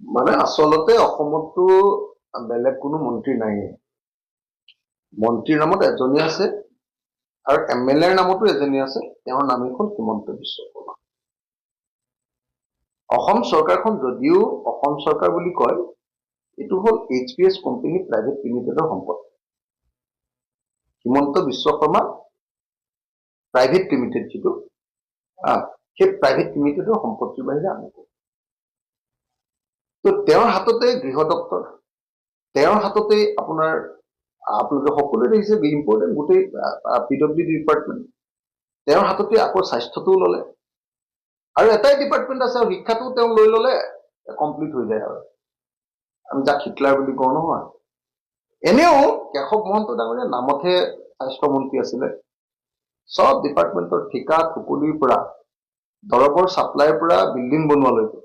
মানে আচলতে অসমতো বেলেগ কোনো মন্ত্ৰী নাই। মন্ত্ৰীৰ নামত এজনী আছে আৰু এমএলএৰ নামতো এজনী আছে, তেওঁৰ নামেই হ'ল হিমন্ত বিশ্ব শৰ্মা। অসম চৰকাৰখন যদিও অসম চৰকাৰ বুলি কয়, এইটো হ'ল HPS কোম্পানী প্ৰাইভেট লিমিটেডৰ সম্পত্তি। হিমন্ত বিশ্ব শৰ্মা প্ৰাইভেট লিমিটেড যিটো, সেই প্ৰাইভেট লিমিটেডৰ সম্পত্তিৰ বাহিৰে আমি তো তেওঁৰ হাততে গৃহ দপ্তৰ, তেওঁৰ হাততে আপোনাৰ আপোনালোকে সকলোৱে দেখিছে ইম্পৰ্টেণ্ট গোটেই PWD ডিপাৰ্টমেণ্ট, তেওঁৰ হাততে আকৌ স্বাস্থ্যটোও ল'লে আৰু এটাই ডিপাৰ্টমেণ্ট আছে আৰু শিক্ষাটো তেওঁ লৈ ল'লে কমপ্লিট হৈ যায় আৰু আমি যাক হিটলাৰ বুলি কওঁ নহয়। এনেও কেশৱ মহন্ত ডাঙৰীয়া নামতহে স্বাস্থ্যমন্ত্ৰী আছিলে, সব ডিপাৰ্টমেণ্টৰ ঠিকা ঠুকলিৰ পৰা দৰৱৰ ছাপ্লাইৰ পৰা বিল্ডিং বনোৱালৈকে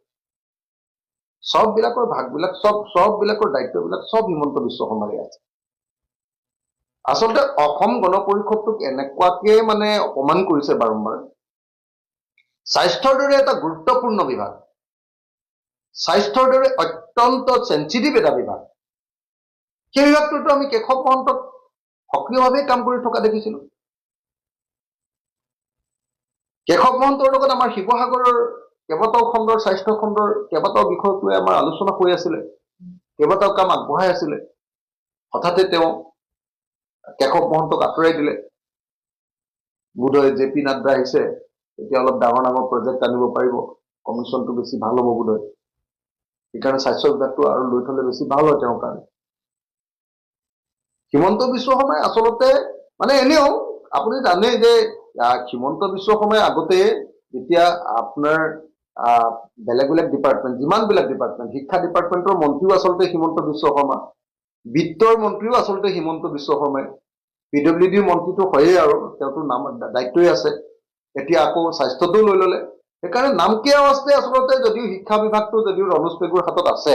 সববিলাকৰ ভাগবিলাক সববিলাকৰ দায়িত্ববিলাক সব হিমন্ত বিশ্ব শৰ্মাৰে আছে। আচলতে অসম গণ পৰিষদটোক এনেকুৱাকে মানে অপমান কৰিছে বাৰম্বাৰ। স্বাস্থ্যৰ দৰে এটা গুৰুত্বপূৰ্ণ বিভাগ, স্বাস্থ্যৰ দৰে অত্যন্ত সেন্সিটিভ এটা বিভাগ, সেই বিভাগটোতো আমি কেশৱ মহন্তক সক্ৰিয়ভাৱে কাম কৰি থকা দেখিছিলো। কেশৱ মহন্তৰ লগত আমাৰ শিৱসাগৰৰ কেইবাটাও খণ্ডৰ স্বাস্থ্য খণ্ডৰ কেইবাটাও বিষয়ক লৈ আমাৰ আলোচনা হৈ আছিলে, কেইবাটাও কাম আগবঢ়াই আছিলে। হঠাতে তেওঁ কেশৱ মহন্তক আঁতৰাই দিলে। বোধহয় JP নাড্ডা আহিছে, এতিয়া অলপ ডাঙৰ ডাঙৰ প্ৰজেক্ট আনিব পাৰিব, কমিশ্যনটো বেছি ভাল হ'ব বোধহয়, সেইকাৰণে স্বাস্থ্য বিভাগটো আৰু লৈ থলে বেছি ভাল হয় তেওঁৰ কাৰণে। হিমন্ত বিশ্ব শৰ্মাই আচলতে মানে এনেও আপুনি জানে যে হিমন্ত বিশ্ব শৰ্মাই আগতে যেতিয়া আপোনাৰ বেলেগ বেলেগ ডিপাৰ্টমেণ্ট, যিমানবিলাক ডিপাৰ্টমেণ্ট, শিক্ষা ডিপাৰ্টমেণ্টৰ মন্ত্ৰীও আচলতে হিমন্ত বিশ্ব শৰ্মা, বিত্তৰ মন্ত্ৰীও আচলতে হিমন্ত বিশ্ব শৰ্মাই, PWD মন্ত্ৰীটো হয়েই আৰু তেওঁতো নাম দায়িত্বই আছে, এতিয়া আকৌ স্বাস্থ্যটো লৈ ল'লে। সেইকাৰণে নামকেও আছে আচলতে, যদিও শিক্ষা বিভাগটো যদিও ৰনোজ পেগুৰ হাতত আছে,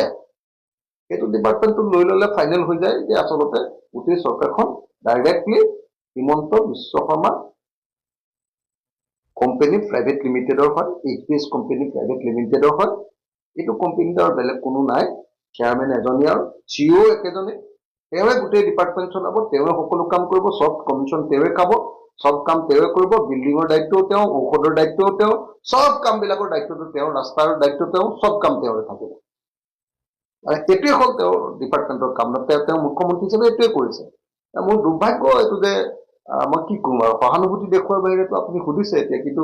সেইটো ডিপাৰ্টমেণ্টটো লৈ ল'লে ফাইনেল হৈ যায় যে আচলতে গোটেই চৰকাৰখন directly Himanta Biswa Sharma company private লিমিটেডৰ হয়, HPS কোম্পানী প্ৰাইভেট লিমিটেডৰ হয়। এইটো কোম্পানীত আৰু বেলেগ কোনো নাই, চেয়াৰমেন এজনী আৰু CEO একেজনে, তেওঁৱে গোটেই ডিপাৰ্টমেণ্ট চলাব, তেওঁৱে সকলো কাম কৰিব, সব কমিশ্যন তেওঁৱে খাব, সব কাম তেওঁৱে কৰিব, বিল্ডিঙৰ দায়িত্বও তেওঁ, ঔষধৰ দায়িত্বও তেওঁ, সব কামবিলাকৰ দায়িত্বটো তেওঁ, ৰাস্তাৰ দায়িত্ব তেওঁ, সব কাম তেওঁৰে থাকিব। এইটোৱে হ'ল তেওঁৰ ডিপাৰ্টমেণ্টৰ কাম, তেওঁ মুখ্যমন্ত্ৰী হিচাপে এইটোৱে কৰিছে। মোৰ দুৰ্ভাগ্য এইটো যে মই কি কম আৰু, সহানুভূতি দেখুৱাৰ বাহিৰেতো আপুনি সুধিছে এতিয়া, কিন্তু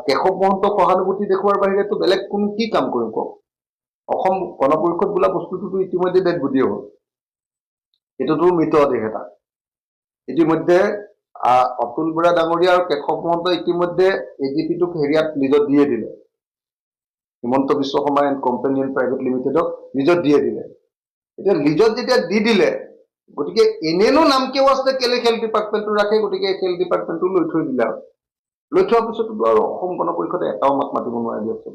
কেশৱ মহন্তক সহানুভূতি দেখুৱাৰ বাহিৰেতো বেলেগ কোনো কি কাম কৰিম কওক। অসম গণ পৰিষদ বোলা বস্তুটোতো ইতিমধ্যে ডেড বডিয়ে হ'ল, এইটোতো মৃতদেহ এটা। ইতিমধ্যে অতুল বৰা ডাঙৰীয়া আৰু কেশৱ মহন্ত ইতিমধ্যে AGP-টোক হেৰিয়াত লিজত দিয়ে দিলে, Himanta Biswa Sarma and company and private লিমিটেডক লিজত দিয়ে দিলে। এতিয়া লিজত যেতিয়া দি দিলে, গতিকে এনেনো নাম কিয় আছে কেলে হেল্থ ডিপাৰ্টমেণ্টটো ৰাখে, গতিকে হেল্থ ডিপাৰ্টমেণ্টটো লৈ থৈ দিলে আৰু লৈ থোৱাৰ পিছতো আৰু অসম গণ পৰিষদে এটাও মাত মাতিব নোৱাৰে দিয়কচোন।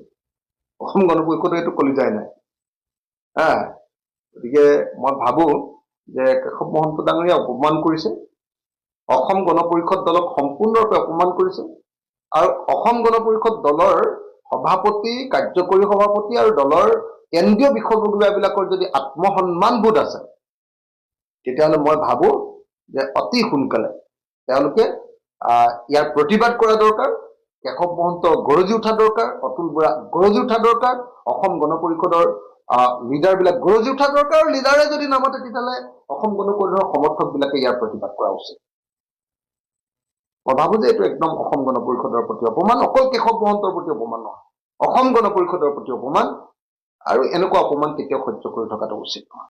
অসম গণ পৰিষদে এইটো কলিজাই নাই। গতিকে মই ভাবো যে কেশৱ মহন্ত ডাঙৰীয়া অপমান কৰিছে, অসম গণ পৰিষদ দলক সম্পূৰ্ণৰূপে অপমান কৰিছে, আৰু অসম গণ পৰিষদ দলৰ সভাপতি, কাৰ্যকৰী সভাপতি আৰু দলৰ কেন্দ্ৰীয় বিষয়ববীয়াবিলাকৰ যদি আত্মসন্মানবোধ আছে, তেতিয়াহ'লে মই ভাবো যে অতি সোনকালে তেওঁলোকে ইয়াৰ প্ৰতিবাদ কৰা দৰকাৰ, কেশৱ মহন্ত গৰজি উঠা দৰকাৰ, অতুল বৰা গৰজি উঠা দৰকাৰ, অসম গণ পৰিষদৰ লিডাৰবিলাক গৰজি উঠা দৰকাৰ, আৰু লিডাৰে যদি নামাতে তেতিয়াহ'লে অসম গণ পৰিষদৰ সমৰ্থকবিলাকে ইয়াৰ প্ৰতিবাদ কৰা উচিত। মই ভাবো যে এইটো একদম অসম গণ পৰিষদৰ প্ৰতি অপমান, অকল কেশৱ মহন্তৰ প্ৰতি অপমান নহয়, অসম গণ পৰিষদৰ প্ৰতি অপমান, আৰু এনেকুৱা অপমান কেতিয়াও সহ্য কৰি থকাটো উচিত নহয়।